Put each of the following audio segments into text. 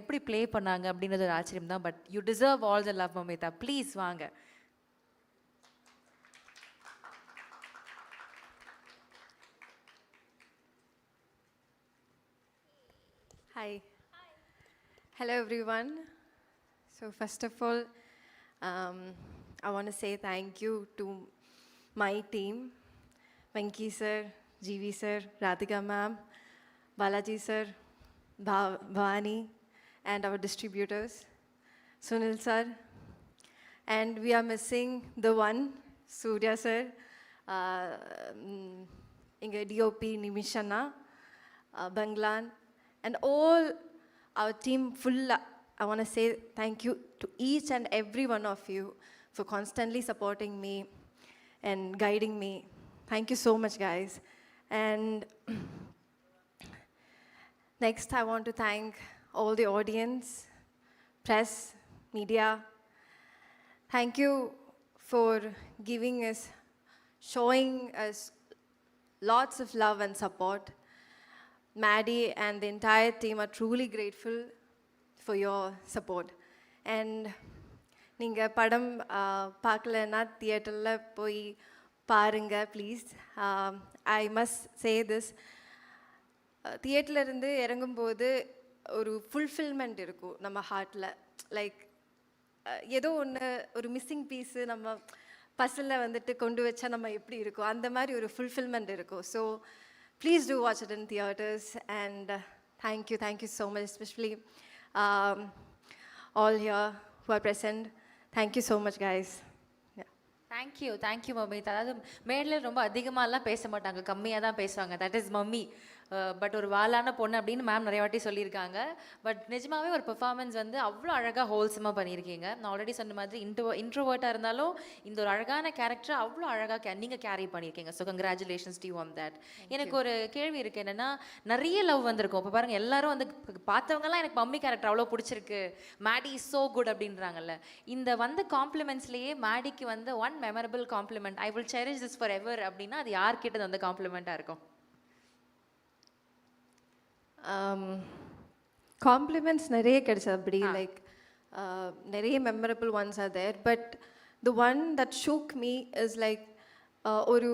எப்படி ப்ளே பண்ணாங்க அப்படின்றது ஒரு ஆச்சரியம் தான். But you deserve all the love Mamitha. Please வாங்க. Hi. Hello, everyone. So first of all, I want to say thank you to my team, Venki sir, GV sir, Radhika ma'am, Balaji sir, Bhavani, and our distributors, Sunil sir. And we are missing the one, Surya sir, Inga DOP Nimishana, Banglan, and all our team full. I want to say thank you to each and every one of you for constantly supporting me and guiding me. Thank you so much, guys. And next, I want to thank all the audience, press, media. Thank you for giving us, showing us lots of love and support. Maddie and the entire team are truly grateful for your support. And நீங்க படம் பார்க்கலன்னா தியேட்டரில் போய் பாருங்க please. I must say this, தியேட்டர்லேருந்து இறங்கும்போது ஒரு fulfilment இருக்கும் நம்ம ஹார்ட்டில். லைக் ஏதோ ஒன்று, ஒரு மிஸ்ஸிங் பீஸு நம்ம பஸ்ஸில் வந்துட்டு கொண்டு வச்சா நம்ம எப்படி இருக்கும், அந்த மாதிரி ஒரு ஃபுல்ஃபில்மெண்ட் இருக்கும். So please do watch it in theaters, and thank you so much, especially all here who are present. Thank you so much, guys. Thank you Mamitha. அதாவது மேடையில் ரொம்ப அதிகமாகலாம் பேச மாட்டாங்க, கம்மியாக தான் பேசுவாங்க. That is mummy. பட் ஒரு வாலான பொண்ணு அப்படின்னு மேம் நிறைய வாட்டி சொல்லியிருக்காங்க. பட் நிஜமாகவே ஒரு பெர்ஃபார்மன்ஸ் வந்து அவ்வளோ அழகாக ஹோல்சமாக பண்ணியிருக்கீங்க. நான் ஆல்ரெடி சொன்ன மாதிரி இன்ட்ரோவர்ட்டாக இருந்தாலும் இந்த ஒரு அழகான கேரக்டரை அவ்வளோ அழகாக நீங்கள் கேரி பண்ணியிருக்கீங்க. So congratulations to you on that. எனக்கு ஒரு கேள்வி இருக்குது, என்னென்னா நிறைய லவ் வந்திருக்கும். இப்போ பாருங்கள், எல்லாரும் வந்து பார்த்தவங்கலாம் எனக்கு மம்மி கேரக்டர் அவ்வளோ பிடிச்சிருக்கு, மேடி இஸ் ஸோ குட் அப்படின்றாங்கல்ல. இந்த வந்து காம்ப்ளிமெண்ட்ஸ்லேயே மேடிக்கு வந்து one memorable compliment, I will cherish this forever அப்படின்னா அது யார்கிட்ட வந்து காம்ப்ளிமெண்ட்டாக இருக்கும்? காம்ப்ளிமெண்ட்ஸ் நிறைய கிடைச்சது அப்படி. லைக் நிறைய memorable ones are there, but the one that shook me is like ஒரு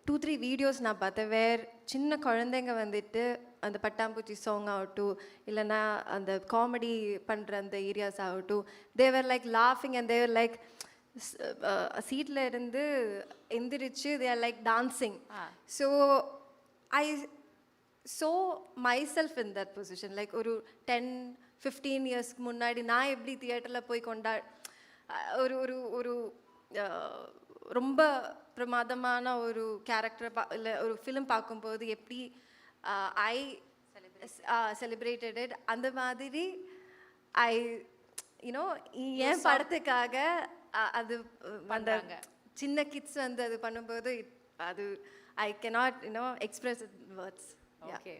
2-3 வீடியோஸ் நான் பார்த்தேன். சின்ன குழந்தைங்க வந்துட்டு அந்த பட்டாம்பூச்சி சாங் ஆகட்டும், இல்லைன்னா அந்த காமெடி பண்ணுற அந்த ஏரியாஸ் ஆகட்டும், தேவர் லைக் லாஃபிங் அண்ட் தேவர் லைக் சீட்டில் இருந்து எந்திரிச்சு தே are like dancing. So I saw myself in that position. Like ஒரு 10-15 இயர்ஸ்க்கு முன்னாடி நான் எப்படி தியேட்டரில் போய் ஒரு ஒரு ஒரு ரொம்ப பிரமாதமான ஒரு கேரக்டரை இல்லை ஒரு ஃபிலிம் பார்க்கும்போது எப்படி ஐ செலிப்ரேட்டட் இட், அந்த மாதிரி ஐ யூனோ என் படத்துக்காக அது அந்த சின்ன கிட்ஸ் வந்து அது பண்ணும்போது அது ஐ cannot express it in words. Okay.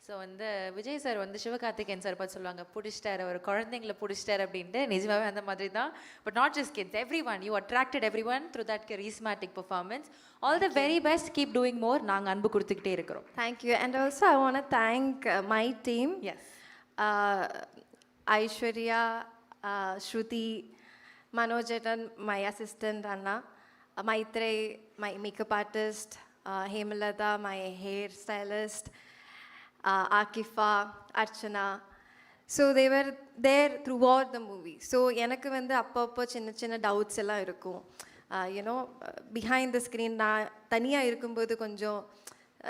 So வந்து விஜய் சார் வந்து சிவகார்த்திகேயன் சார் பார்த்து சொல்லுவாங்க, பிடிச்சிட்டார், அவர் குழந்தைங்களை பிடிச்சிட்டார் அப்படின்ட்டு. நிஜமாவே அந்த மாதிரி தான். But not just kids, everyone. You attracted everyone through that charismatic performance. All the very best, keep doing more. நாங்கள் அன்பு கொடுத்துக்கிட்டே இருக்கிறோம். Thank you. And also I want to thank my team. Yes. Aishwarya, Shruti, Manojan, my assistant அண்ணா, Maithre, my makeup artist, Hemalata, my hair stylist, Akifa, Archana. So they were there throughout the movie. So எனக்கு வந்து அப்பப்போ சின்ன doubts எல்லாம் இருக்கும். யூனோ பிஹைண்ட் த ஸ்க்ரீன் நான் தனியாக இருக்கும்போது கொஞ்சம்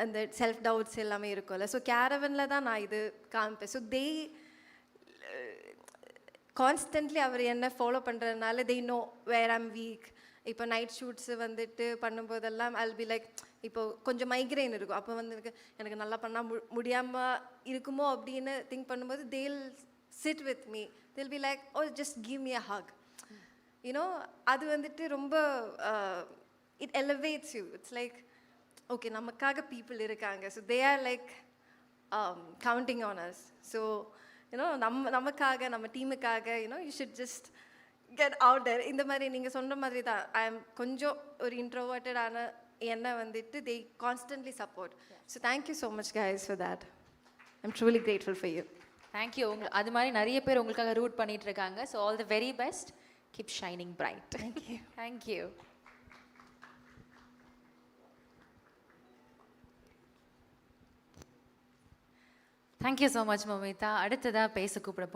அந்த செல்ஃப் டவுட்ஸ் எல்லாமே இருக்கும்ல. ஸோ கேரவனில் தான் நான் இது காமிப்பேன். ஸோ தே கான்ஸ்டன்ட்லி அவர் என்ன ஃபாலோ பண்ணுறதுனால they know where I'm weak. இப்போ நைட் ஷூட்ஸு வந்துட்டு பண்ணும்போதெல்லாம் ஐல் பி லைக், இப்போ கொஞ்சம் மைக்ரைன் இருக்கும், அப்போ வந்து எனக்கு நல்லா பண்ணால் முடியாமல் இருக்குமோ அப்படின்னு திங்க் பண்ணும்போது they'll sit with me, they'll be like, oh just give me a hug. You know அது வந்துட்டு ரொம்ப it elevates you. It's like okay, நமக்காக பீப்புள் இருக்காங்க. So they are like counting on us. So you know நமக்காக, நம்ம டீமுக்காக, you know you should just get out there. இந்த மாதிரி நீங்கள் சொன்ன மாதிரி தான் ஐ எம் கொஞ்சம் ஒரு இன்ட்ரோவர்ட்டடான என்னை வந்துட்டு they constantly support. So thank you so much guys for that. I'm truly grateful for you. Thank you. அது மாதிரி நிறைய பேர் உங்களுக்காக ரூட் பண்ணிட்டு இருக்காங்க. So all the very best. Keep shining bright. Thank you. Thank you. Thank you so much Mamitha. அடுத்ததாக பேச கூப்பிட போகிறேன்.